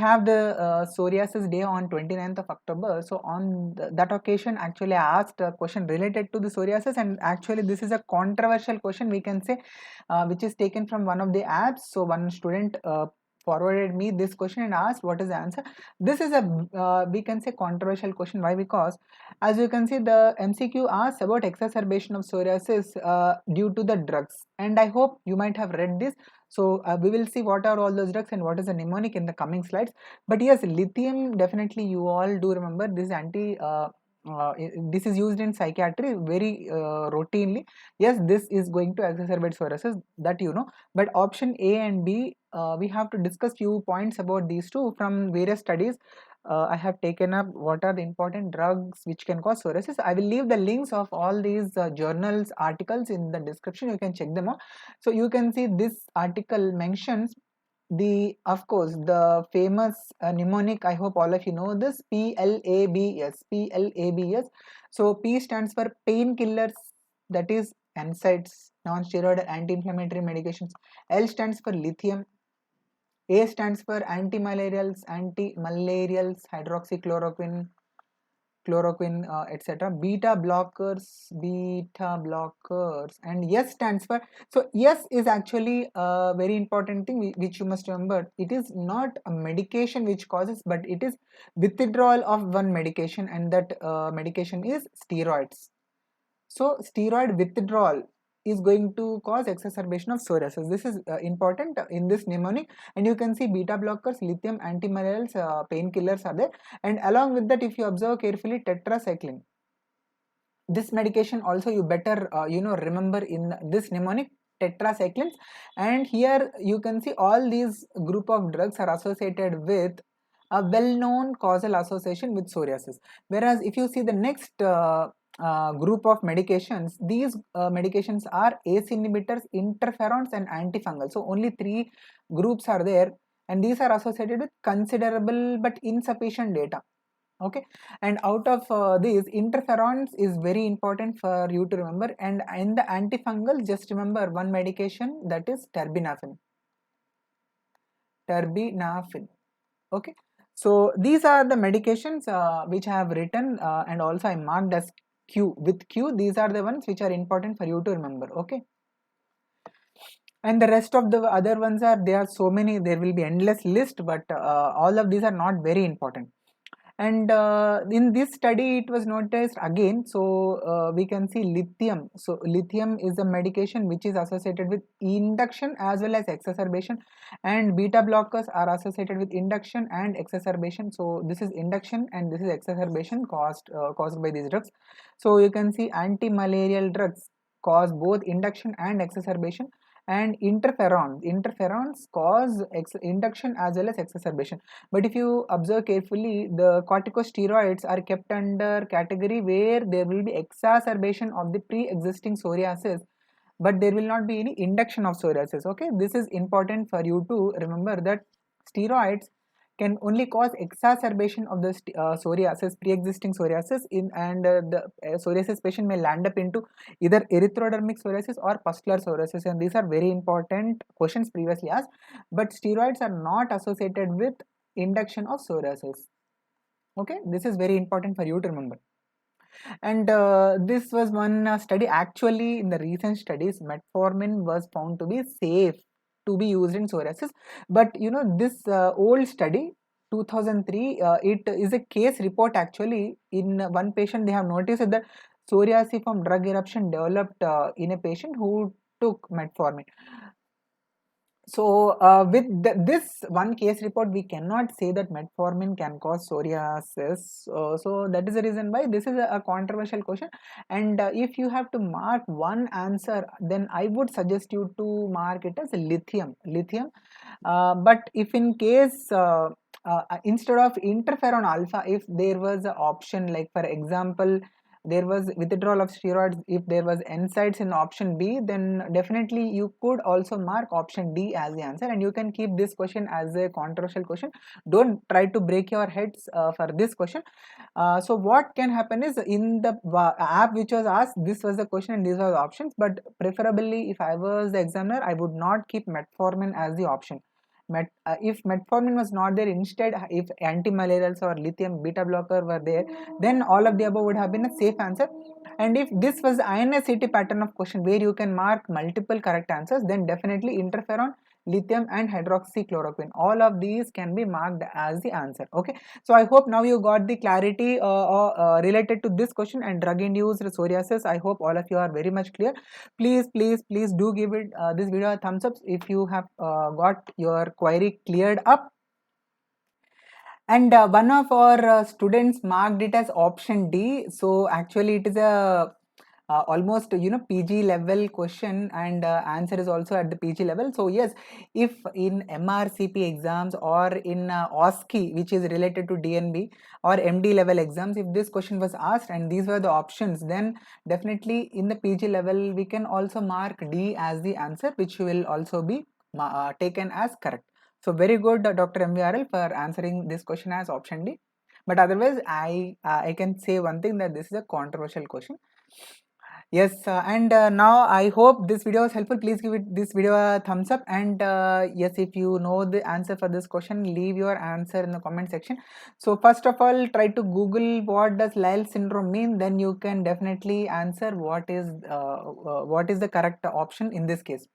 have the psoriasis day on 29th of October. So on that occasion, actually I asked a question related to the psoriasis, and actually this is a controversial question, we can say, which is taken from one of the apps. So one student forwarded me this question and asked what is the answer. This is a we can say controversial question. Why? Because as you can see, the MCQ asks about exacerbation of psoriasis due to the drugs, and I hope you might have read this. So we will see what are all those drugs and what is the mnemonic in the coming slides. But yes, lithium, definitely you all do remember this this is used in psychiatry very routinely. Yes, this is going to exacerbate psoriasis, that you know. But option A and B, we have to discuss few points about these two from various studies. I have taken up what are the important drugs which can cause psoriasis. I will leave the links of all these journals, articles in the description. You can check them out. So you can see this article mentions the, of course, the famous mnemonic. I hope all of you know this, PLABS. PLABS. So P stands for painkillers, that is NSAIDs, non-steroidal anti-inflammatory medications. L stands for lithium. A stands for antimalarials, hydroxychloroquine, chloroquine, etc. Beta blockers, and S stands for, so S is actually a very important thing which you must remember. It is not a medication which causes, but it is withdrawal of one medication, and that medication is steroids. So steroid withdrawal is going to cause exacerbation of psoriasis. This is important in this mnemonic, and you can see beta blockers, lithium, antimalarials, painkillers are there, and along with that, if you observe carefully, tetracycline. This medication also you better remember in this mnemonic, tetracyclines. And here you can see all these group of drugs are associated with a well-known causal association with psoriasis. Whereas if you see the next group of medications, these medications are ACE inhibitors, interferons, and antifungals. So only 3 groups are there, and these are associated with considerable but insufficient data. Okay, and out of these, interferons is very important for you to remember, and in the antifungal, just remember one medication, that is terbinafine. Okay, so these are the medications which I have written, and also I marked as Q, with Q. These are the ones which are important for you to remember. Okay, and the rest of the other ones are, there are so many, there will be endless list, but all of these are not very important. And in this study it was noticed again, so we can see lithium. So lithium is a medication which is associated with induction as well as exacerbation, and beta blockers are associated with induction and exacerbation. So this is induction and this is exacerbation caused by these drugs. So you can see anti-malarial drugs cause both induction and exacerbation, and interferons cause induction as well as exacerbation. But if you observe carefully, the corticosteroids are kept under category where there will be exacerbation of the pre-existing psoriasis, but there will not be any induction of psoriasis. Okay, this is important for you to remember, that steroids can only cause exacerbation of the psoriasis, pre-existing psoriasis, and the psoriasis patient may land up into either erythrodermic psoriasis or pustular psoriasis, and these are very important questions previously asked. But steroids are not associated with induction of psoriasis. Okay, this is very important for you to remember. And this was one study. Actually, in the recent studies, metformin was found to be safe to be used in psoriasis. But you know, this old study, 2003, it is a case report. Actually, in one patient, they have noticed that psoriasiform drug eruption developed in a patient who took metformin. So with this one case report, we cannot say that metformin can cause psoriasis. So that is the reason why this is a controversial question. And if you have to mark one answer, then I would suggest you to mark it as lithium. But if in case instead of interferon alpha, if there was an option, like for example, there was withdrawal of steroids, if there was NSAIDs in option B, then definitely you could also mark option D as the answer, and you can keep this question as a controversial question. Don't try to break your heads for this question. So what can happen is, in the app which was asked, this was the question and these were the options, but preferably if I was the examiner, I would not keep metformin as the option. if metformin was not there, instead if antimalarials or lithium beta blocker were there, then all of the above would have been a safe answer. And if this was INICET pattern of question where you can mark multiple correct answers, then definitely interferon, lithium and hydroxychloroquine, all of these can be marked as the answer. Okay, so I hope now you got the clarity related to this question and drug induced psoriasis. I hope all of you are very much clear. Please do give it this video a thumbs up if you have got your query cleared up. And one of our students marked it as option D. So actually it is a almost PG level question, and answer is also at the PG level. So yes, if in MRCP exams or in OSCE, which is related to DNB, or MD level exams, if this question was asked and these were the options, then definitely in the PG level we can also mark D as the answer, which will also be taken as correct. So very good, Dr. MVRL, for answering this question as option D. But otherwise, I can say one thing, that this is a controversial question. Yes, and now I hope this video was helpful. Please give this video a thumbs up, and yes, if you know the answer for this question, leave your answer in the comment section. So first of all, try to Google what does Lyell syndrome mean. Then you can definitely answer what is the correct option in this case.